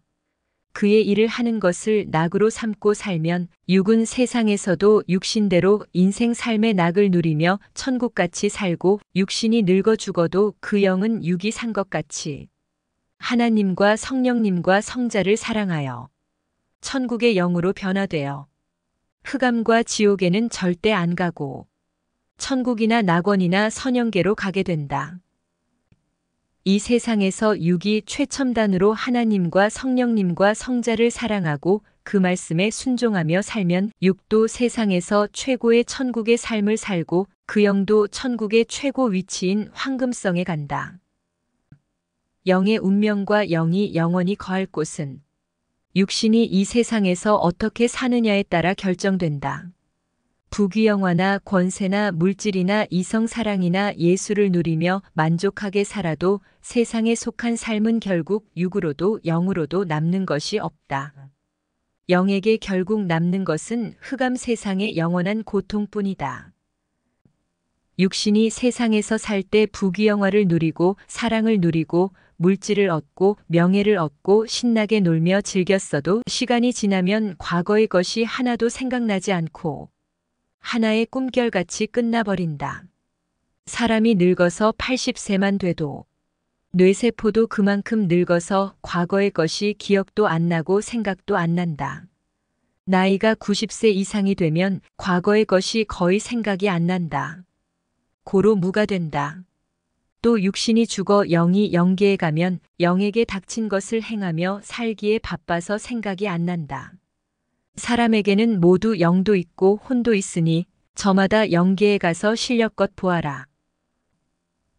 그의 일을 하는 것을 낙으로 삼고 살면 육은 세상에서도 육신대로 인생 삶의 낙을 누리며 천국같이 살고 육신이 늙어 죽어도 그 영은 육이 산 것 같이 하나님과 성령님과 성자를 사랑하여 천국의 영으로 변화되어 흑암과 지옥에는 절대 안 가고 천국이나 낙원이나 선영계로 가게 된다. 이 세상에서 육이 최첨단으로 하나님과 성령님과 성자를 사랑하고 그 말씀에 순종하며 살면 육도 세상에서 최고의 천국의 삶을 살고 그 영도 천국의 최고 위치인 황금성에 간다. 영의 운명과 영이 영원히 거할 곳은 육신이 이 세상에서 어떻게 사느냐에 따라 결정된다. 부귀영화나 권세나 물질이나 이성사랑이나 예수를 누리며 만족하게 살아도 세상에 속한 삶은 결국 육으로도 영으로도 남는 것이 없다. 영에게 결국 남는 것은 흑암 세상의 영원한 고통뿐이다. 육신이 세상에서 살 때 부귀영화를 누리고 사랑을 누리고 물질을 얻고 명예를 얻고 신나게 놀며 즐겼어도 시간이 지나면 과거의 것이 하나도 생각나지 않고 하나의 꿈결같이 끝나버린다. 사람이 늙어서 80세만 돼도 뇌세포도 그만큼 늙어서 과거의 것이 기억도 안 나고 생각도 안 난다. 나이가 90세 이상이 되면 과거의 것이 거의 생각이 안 난다. 고로 무가 된다. 또 육신이 죽어 영이 영계에 가면 영에게 닥친 것을 행하며 살기에 바빠서 생각이 안 난다. 사람에게는 모두 영도 있고 혼도 있으니 저마다 영계에 가서 실력껏 보아라.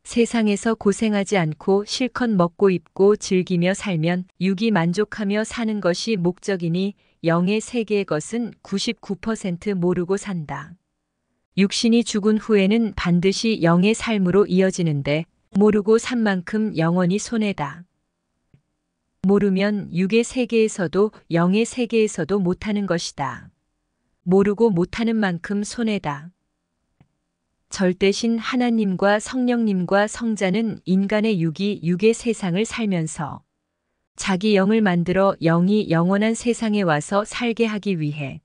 세상에서 고생하지 않고 실컷 먹고 입고 즐기며 살면 육이 만족하며 사는 것이 목적이니 영의 세계의 것은 99% 모르고 산다. 육신이 죽은 후에는 반드시 영의 삶으로 이어지는데 모르고 산 만큼 영원히 손해다. 모르면 육의 세계에서도 영의 세계에서도 못하는 것이다. 모르고 못하는 만큼 손해다. 절대신 하나님과 성령님과 성자는 인간의 육이 육의 세상을 살면서 자기 영을 만들어 영이 영원한 세상에 와서 살게 하기 위해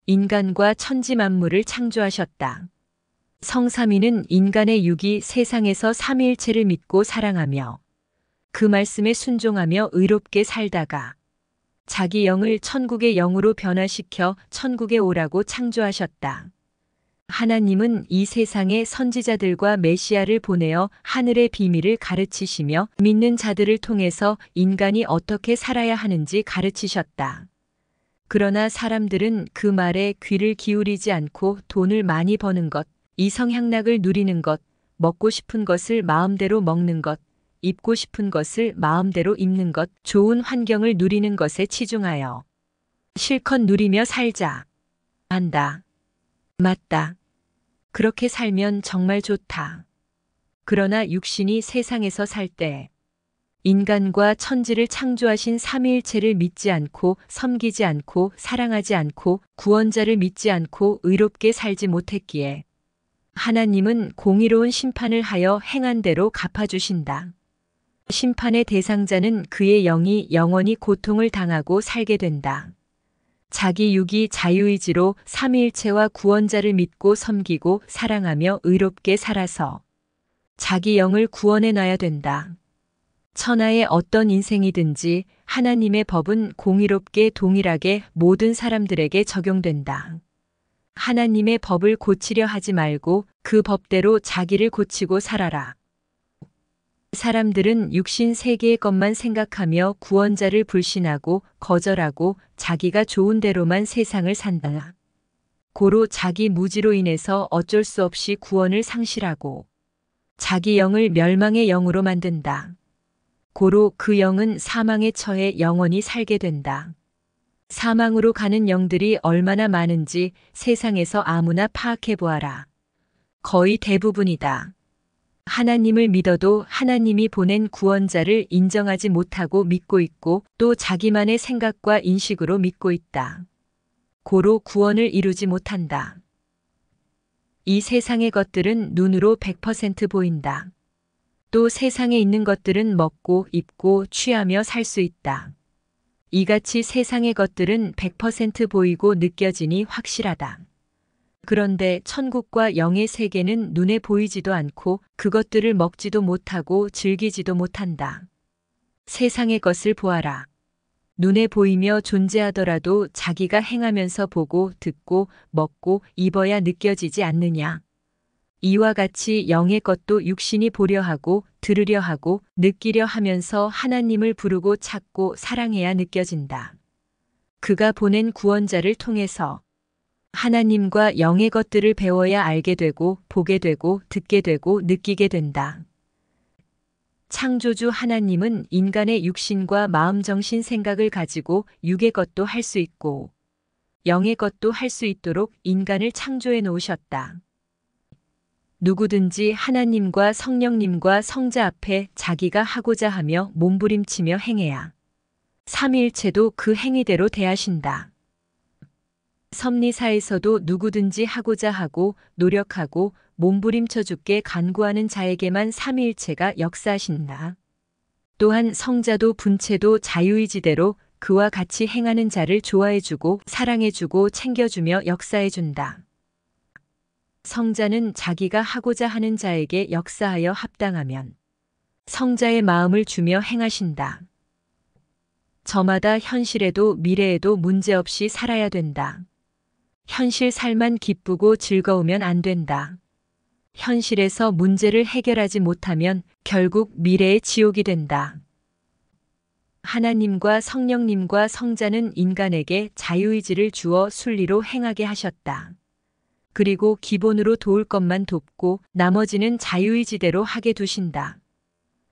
인간과 천지 만물을 창조하셨다. 성삼위는 인간의 육이 세상에서 삼위일체를 믿고 사랑하며 그 말씀에 순종하며 의롭게 살다가 자기 영을 천국의 영으로 변화시켜 천국에 오라고 창조하셨다. 하나님은 이 세상에 선지자들과 메시아를 보내어 하늘의 비밀을 가르치시며 믿는 자들을 통해서 인간이 어떻게 살아야 하는지 가르치셨다. 그러나 사람들은 그 말에 귀를 기울이지 않고 돈을 많이 버는 것, 이성향락을 누리는 것, 먹고 싶은 것을 마음대로 먹는 것, 입고 싶은 것을 마음대로 입는 것, 좋은 환경을 누리는 것에 치중하여 실컷 누리며 살자 한다. 맞다. 그렇게 살면 정말 좋다. 그러나 육신이 세상에서 살 때 인간과 천지를 창조하신 삼위일체를 믿지 않고 섬기지 않고 사랑하지 않고 구원자를 믿지 않고 의롭게 살지 못했기에 하나님은 공의로운 심판을 하여 행한 대로 갚아주신다. 심판의 대상자는 그의 영이 영원히 고통을 당하고 살게 된다. 자기 육이 자유의지로 삼위일체와 구원자를 믿고 섬기고 사랑하며 의롭게 살아서 자기 영을 구원해 놔야 된다. 천하의 어떤 인생이든지 하나님의 법은 공의롭게 동일하게 모든 사람들에게 적용된다. 하나님의 법을 고치려 하지 말고 그 법대로 자기를 고치고 살아라. 사람들은 육신 세계의 것만 생각하며 구원자를 불신하고 거절하고 자기가 좋은 대로만 세상을 산다. 고로 자기 무지로 인해서 어쩔 수 없이 구원을 상실하고 자기 영을 멸망의 영으로 만든다. 고로 그 영은 사망에 처해 영원히 살게 된다. 사망으로 가는 영들이 얼마나 많은지 세상에서 아무나 파악해 보아라. 거의 대부분이다. 하나님을 믿어도 하나님이 보낸 구원자를 인정하지 못하고 믿고 있고 또 자기만의 생각과 인식으로 믿고 있다. 고로 구원을 이루지 못한다. 이 세상의 것들은 눈으로 100% 보인다. 또 세상에 있는 것들은 먹고 입고 취하며 살 수 있다. 이같이 세상의 것들은 100% 보이고 느껴지니 확실하다. 그런데 천국과 영의 세계는 눈에 보이지도 않고 그것들을 먹지도 못하고 즐기지도 못한다. 세상의 것을 보아라. 눈에 보이며 존재하더라도 자기가 행하면서 보고 듣고 먹고 입어야 느껴지지 않느냐. 이와 같이 영의 것도 육신이 보려 하고 들으려 하고 느끼려 하면서 하나님을 부르고 찾고 사랑해야 느껴진다. 그가 보낸 구원자를 통해서 하나님과 영의 것들을 배워야 알게 되고 보게 되고 듣게 되고 느끼게 된다. 창조주 하나님은 인간의 육신과 마음 정신 생각을 가지고 육의 것도 할 수 있고 영의 것도 할 수 있도록 인간을 창조해 놓으셨다. 누구든지 하나님과 성령님과 성자 앞에 자기가 하고자 하며 몸부림치며 행해야 삼위일체도 그 행위대로 대하신다. 섭리사에서도 누구든지 하고자 하고 노력하고 몸부림쳐 주께 간구하는 자에게만 삼위일체가 역사하신다. 또한 성자도 분체도 자유의지대로 그와 같이 행하는 자를 좋아해주고 사랑해주고 챙겨주며 역사해준다. 성자는 자기가 하고자 하는 자에게 역사하여 합당하면 성자의 마음을 주며 행하신다. 저마다 현실에도 미래에도 문제없이 살아야 된다. 현실 살만 기쁘고 즐거우면 안 된다. 현실에서 문제를 해결하지 못하면 결국 미래의 지옥이 된다. 하나님과 성령님과 성자는 인간에게 자유의지를 주어 순리로 행하게 하셨다. 그리고 기본으로 도울 것만 돕고 나머지는 자유의지대로 하게 두신다.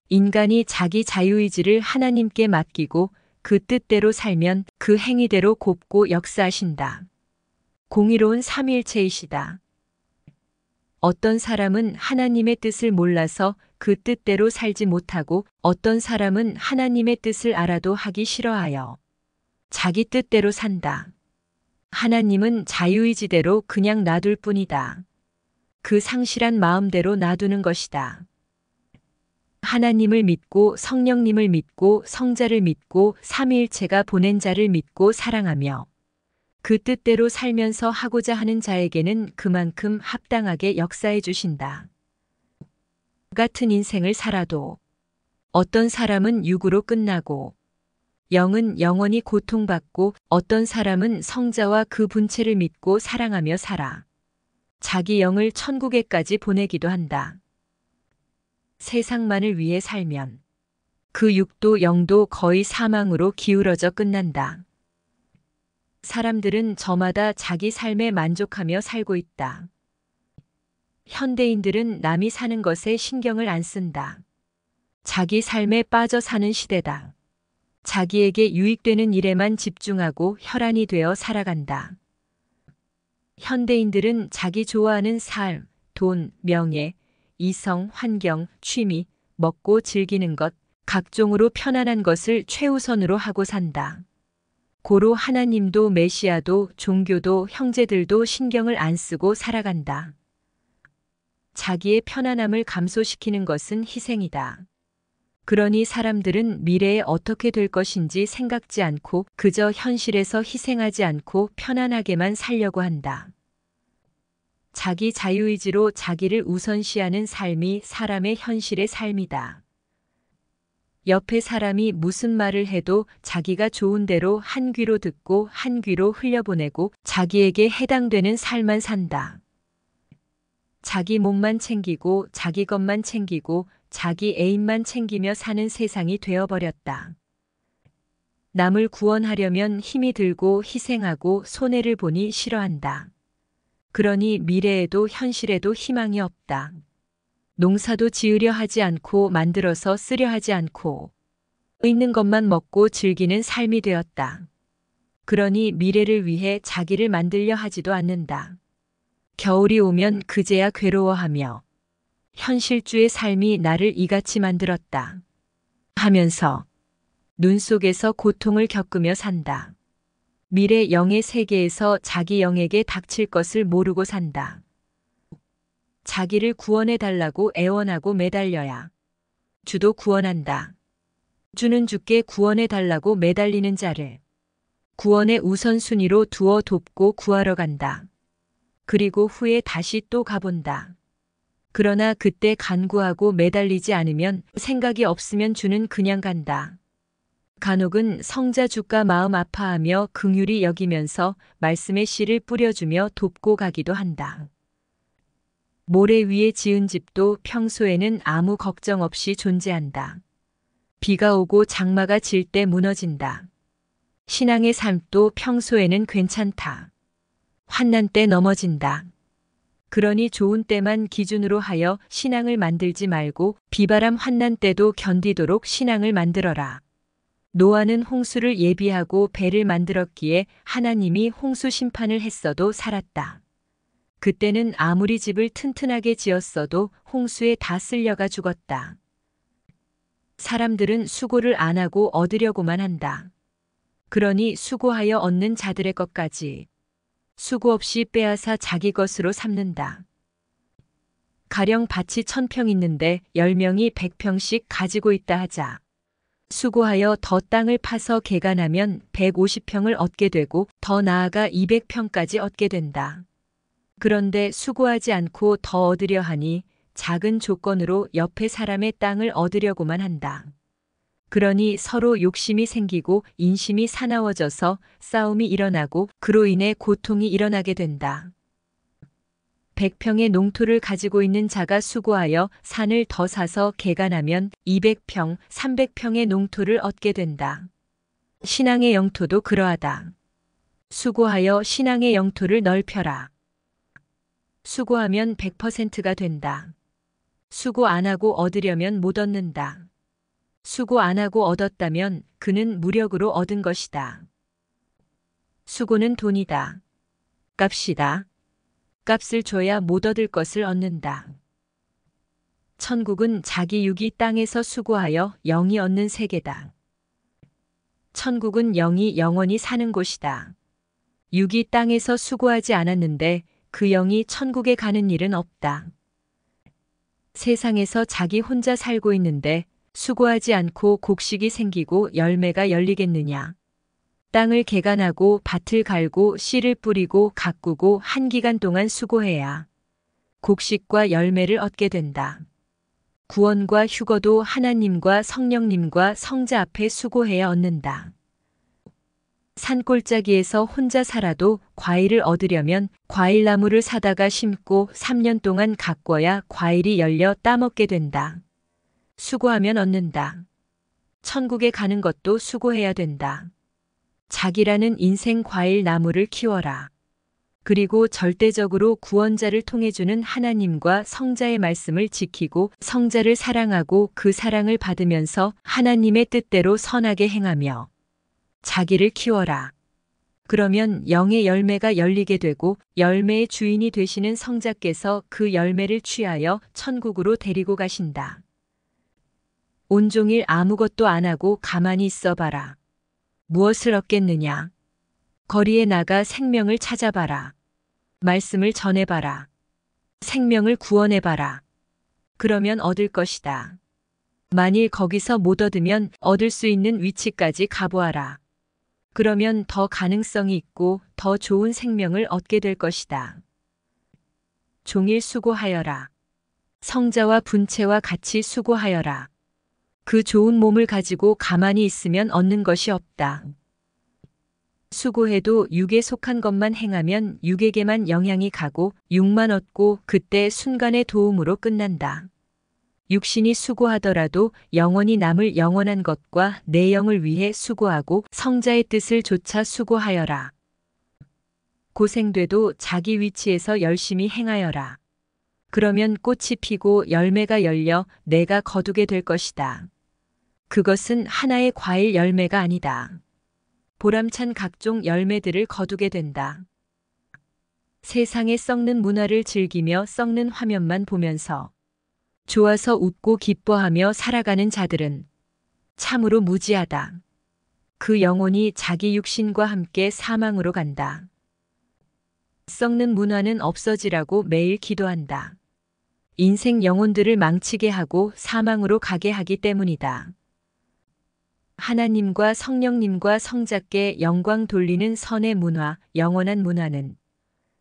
인간이 자기 자유의지를 하나님께 맡기고 그 뜻대로 살면 그 행위대로 곱고 역사하신다. 공의로운 삼위일체이시다. 어떤 사람은 하나님의 뜻을 몰라서 그 뜻대로 살지 못하고 어떤 사람은 하나님의 뜻을 알아도 하기 싫어하여 자기 뜻대로 산다. 하나님은 자유의지대로 그냥 놔둘 뿐이다. 그 상실한 마음대로 놔두는 것이다. 하나님을 믿고 성령님을 믿고 성자를 믿고 삼위일체가 보낸 자를 믿고 사랑하며 그 뜻대로 살면서 하고자 하는 자에게는 그만큼 합당하게 역사해 주신다. 같은 인생을 살아도 어떤 사람은 육으로 끝나고 영은 영원히 고통받고 어떤 사람은 성자와 그 분체를 믿고 사랑하며 살아 자기 영을 천국에까지 보내기도 한다. 세상만을 위해 살면 그 육도 영도 거의 사망으로 기울어져 끝난다. 사람들은 저마다 자기 삶에 만족하며 살고 있다. 현대인들은 남이 사는 것에 신경을 안 쓴다. 자기 삶에 빠져 사는 시대다. 자기에게 유익되는 일에만 집중하고 혈안이 되어 살아간다. 현대인들은 자기 좋아하는 삶, 돈, 명예, 이성, 환경, 취미, 먹고 즐기는 것, 각종으로 편안한 것을 최우선으로 하고 산다. 고로 하나님도 메시아도 종교도 형제들도 신경을 안 쓰고 살아간다. 자기의 편안함을 감소시키는 것은 희생이다. 그러니 사람들은 미래에 어떻게 될 것인지 생각지 않고 그저 현실에서 희생하지 않고 편안하게만 살려고 한다. 자기 자유의지로 자기를 우선시하는 삶이 사람의 현실의 삶이다. 옆에 사람이 무슨 말을 해도 자기가 좋은 대로 한 귀로 듣고 한 귀로 흘려보내고 자기에게 해당되는 삶만 산다. 자기 몸만 챙기고 자기 것만 챙기고 자기 애인만 챙기며 사는 세상이 되어버렸다. 남을 구원하려면 힘이 들고 희생하고 손해를 보니 싫어한다. 그러니 미래에도 현실에도 희망이 없다. 농사도 지으려 하지 않고 만들어서 쓰려 하지 않고 있는 것만 먹고 즐기는 삶이 되었다. 그러니 미래를 위해 자기를 만들려 하지도 않는다. 겨울이 오면 그제야 괴로워하며 현실주의 삶이 나를 이같이 만들었다 하면서 눈 속에서 고통을 겪으며 산다. 미래 영의 세계에서 자기 영에게 닥칠 것을 모르고 산다. 자기를 구원해달라고 애원하고 매달려야 주도 구원한다. 주는 주께 구원해달라고 매달리는 자를 구원의 우선순위로 두어 돕고 구하러 간다. 그리고 후에 다시 또 가본다. 그러나 그때 간구하고 매달리지 않으면 생각이 없으면 주는 그냥 간다. 간혹은 성자 주가 마음 아파하며 긍휼히 여기면서 말씀의 씨를 뿌려주며 돕고 가기도 한다. 모래 위에 지은 집도 평소에는 아무 걱정 없이 존재한다. 비가 오고 장마가 질 때 무너진다. 신앙의 삶도 평소에는 괜찮다. 환난 때 넘어진다. 그러니 좋은 때만 기준으로 하여 신앙을 만들지 말고 비바람 환난 때도 견디도록 신앙을 만들어라. 노아는 홍수를 예비하고 배를 만들었기에 하나님이 홍수 심판을 했어도 살았다. 그때는 아무리 집을 튼튼하게 지었어도 홍수에 다 쓸려가 죽었다. 사람들은 수고를 안 하고 얻으려고만 한다. 그러니 수고하여 얻는 자들의 것까지 수고 없이 빼앗아 자기 것으로 삼는다. 가령 밭이 1000평 있는데 10명이 100평씩 가지고 있다 하자. 수고하여 더 땅을 파서 개간하면 150평을 얻게 되고 더 나아가 200평까지 얻게 된다. 그런데 수고하지 않고 더 얻으려 하니 작은 조건으로 옆에 사람의 땅을 얻으려고만 한다. 그러니 서로 욕심이 생기고 인심이 사나워져서 싸움이 일어나고 그로 인해 고통이 일어나게 된다. 100평의 농토를 가지고 있는 자가 수고하여 산을 더 사서 개간하면 200평, 300평의 농토를 얻게 된다. 신앙의 영토도 그러하다. 수고하여 신앙의 영토를 넓혀라. 수고하면 100%가 된다. 수고 안 하고 얻으려면 못 얻는다. 수고 안 하고 얻었다면 그는 무력으로 얻은 것이다. 수고는 돈이다. 값이다. 값을 줘야 못 얻을 것을 얻는다. 천국은 자기 육이 땅에서 수고하여 영이 얻는 세계다. 천국은 영이 영원히 사는 곳이다. 육이 땅에서 수고하지 않았는데 그 영이 천국에 가는 일은 없다. 세상에서 자기 혼자 살고 있는데 수고하지 않고 곡식이 생기고 열매가 열리겠느냐. 땅을 개간하고 밭을 갈고 씨를 뿌리고 가꾸고 한 기간 동안 수고해야 곡식과 열매를 얻게 된다. 구원과 휴거도 하나님과 성령님과 성자 앞에 수고해야 얻는다. 산골짜기에서 혼자 살아도 과일을 얻으려면 과일나무를 사다가 심고 3년 동안 가꿔야 과일이 열려 따먹게 된다. 수고하면 얻는다. 천국에 가는 것도 수고해야 된다. 자기라는 인생 과일 나무를 키워라. 그리고 절대적으로 구원자를 통해 주는 하나님과 성자의 말씀을 지키고 성자를 사랑하고 그 사랑을 받으면서 하나님의 뜻대로 선하게 행하며 자기를 키워라. 그러면 영의 열매가 열리게 되고 열매의 주인이 되시는 성자께서 그 열매를 취하여 천국으로 데리고 가신다. 온종일 아무것도 안 하고 가만히 있어 봐라. 무엇을 얻겠느냐? 거리에 나가 생명을 찾아봐라. 말씀을 전해봐라. 생명을 구원해봐라. 그러면 얻을 것이다. 만일 거기서 못 얻으면 얻을 수 있는 위치까지 가보아라. 그러면 더 가능성이 있고 더 좋은 생명을 얻게 될 것이다. 종일 수고하여라. 성자와 분체와 같이 수고하여라. 그 좋은 몸을 가지고 가만히 있으면 얻는 것이 없다. 수고해도 육에 속한 것만 행하면 육에게만 영향이 가고 육만 얻고 그때 순간의 도움으로 끝난다. 육신이 수고하더라도 영원히 남을 영원한 것과 내 영을 위해 수고하고 성자의 뜻을 좇아 수고하여라. 고생돼도 자기 위치에서 열심히 행하여라. 그러면 꽃이 피고 열매가 열려 내가 거두게 될 것이다. 그것은 하나의 과일 열매가 아니다. 보람찬 각종 열매들을 거두게 된다. 세상에 썩는 문화를 즐기며 썩는 화면만 보면서 좋아서 웃고 기뻐하며 살아가는 자들은 참으로 무지하다. 그 영혼이 자기 육신과 함께 사망으로 간다. 썩는 문화는 없어지라고 매일 기도한다. 인생 영혼들을 망치게 하고 사망으로 가게 하기 때문이다. 하나님과 성령님과 성자께 영광 돌리는 선의 문화, 영원한 문화는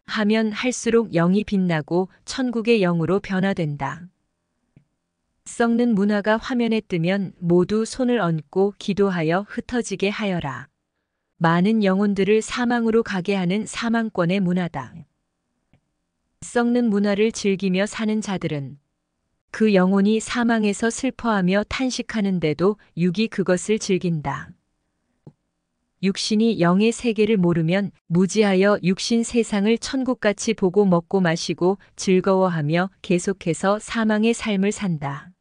하면 할수록 영이 빛나고 천국의 영으로 변화된다. 썩는 문화가 화면에 뜨면 모두 손을 얹고 기도하여 흩어지게 하여라. 많은 영혼들을 사망으로 가게 하는 사망권의 문화다. 썩는 문화를 즐기며 사는 자들은 그 영혼이 사망에서 슬퍼하며 탄식하는데도 육이 그것을 즐긴다. 육신이 영의 세계를 모르면 무지하여 육신 세상을 천국같이 보고 먹고 마시고 즐거워하며 계속해서 사망의 삶을 산다.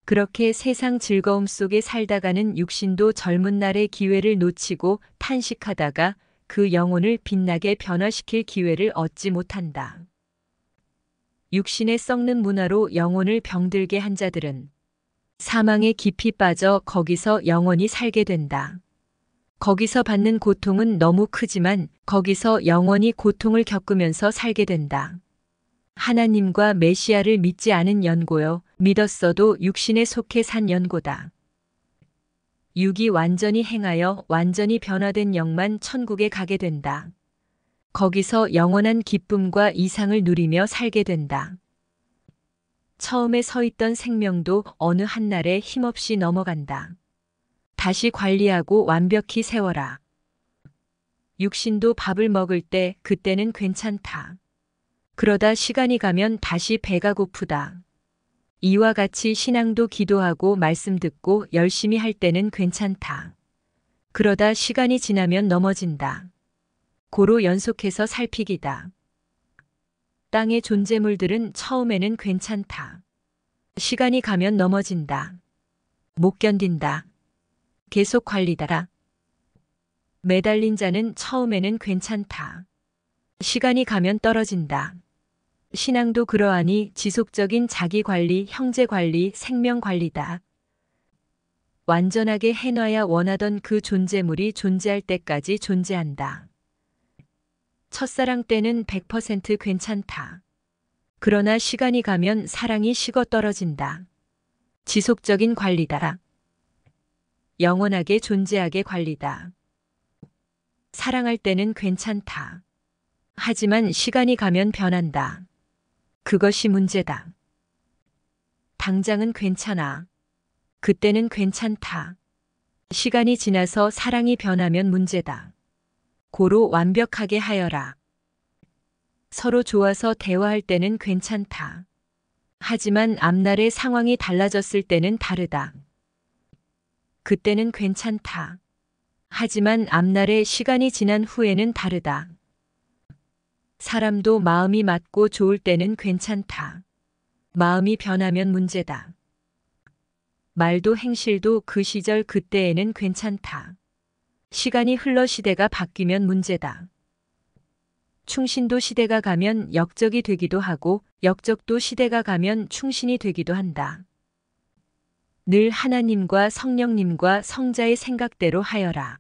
그렇게 세상 즐거움 속에 살다가는 육신도 젊은 날의 기회를 놓치고 탄식하다가 그 영혼을 빛나게 변화시킬 기회를 얻지 못한다. 육신의 썩는 문화로 영혼을 병들게 한 자들은 사망에 깊이 빠져 거기서 영원히 살게 된다. 거기서 받는 고통은 너무 크지만 거기서 영원히 고통을 겪으면서 살게 된다. 하나님과 메시아를 믿지 않은 연고요. 믿었어도 육신에 속해 산 연고다. 육이 완전히 행하여 완전히 변화된 영만 천국에 가게 된다. 거기서 영원한 기쁨과 이상을 누리며 살게 된다. 처음에 서 있던 생명도 어느 한날에 힘없이 넘어간다. 다시 관리하고 완벽히 세워라. 육신도 밥을 먹을 때 그때는 괜찮다. 그러다 시간이 가면 다시 배가 고프다. 이와 같이 신앙도 기도하고 말씀 듣고 열심히 할 때는 괜찮다. 그러다 시간이 지나면 넘어진다. 고로 연속해서 살피기다. 땅의 존재물들은 처음에는 괜찮다. 시간이 가면 넘어진다. 못 견딘다. 계속 관리다라. 매달린 자는 처음에는 괜찮다. 시간이 가면 떨어진다. 신앙도 그러하니 지속적인 자기 관리, 형제 관리, 생명 관리다. 완전하게 해놔야 원하던 그 존재물이 존재할 때까지 존재한다. 첫사랑 때는 100% 괜찮다. 그러나 시간이 가면 사랑이 식어 떨어진다. 지속적인 관리다. 영원하게 존재하게 관리다. 사랑할 때는 괜찮다. 하지만 시간이 가면 변한다. 그것이 문제다. 당장은 괜찮아. 그때는 괜찮다. 시간이 지나서 사랑이 변하면 문제다. 고로 완벽하게 하여라. 서로 좋아서 대화할 때는 괜찮다. 하지만 앞날의 상황이 달라졌을 때는 다르다. 그때는 괜찮다. 하지만 앞날의 시간이 지난 후에는 다르다. 사람도 마음이 맞고 좋을 때는 괜찮다. 마음이 변하면 문제다. 말도 행실도 그 시절 그때에는 괜찮다. 시간이 흘러 시대가 바뀌면 문제다. 충신도 시대가 가면 역적이 되기도 하고 역적도 시대가 가면 충신이 되기도 한다. 늘 하나님과 성령님과 성자의 생각대로 하여라.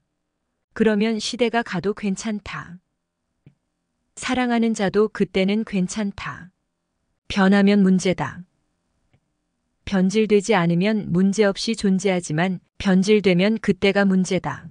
그러면 시대가 가도 괜찮다. 사랑하는 자도 그때는 괜찮다. 변하면 문제다. 변질되지 않으면 문제없이 존재하지만 변질되면 그때가 문제다.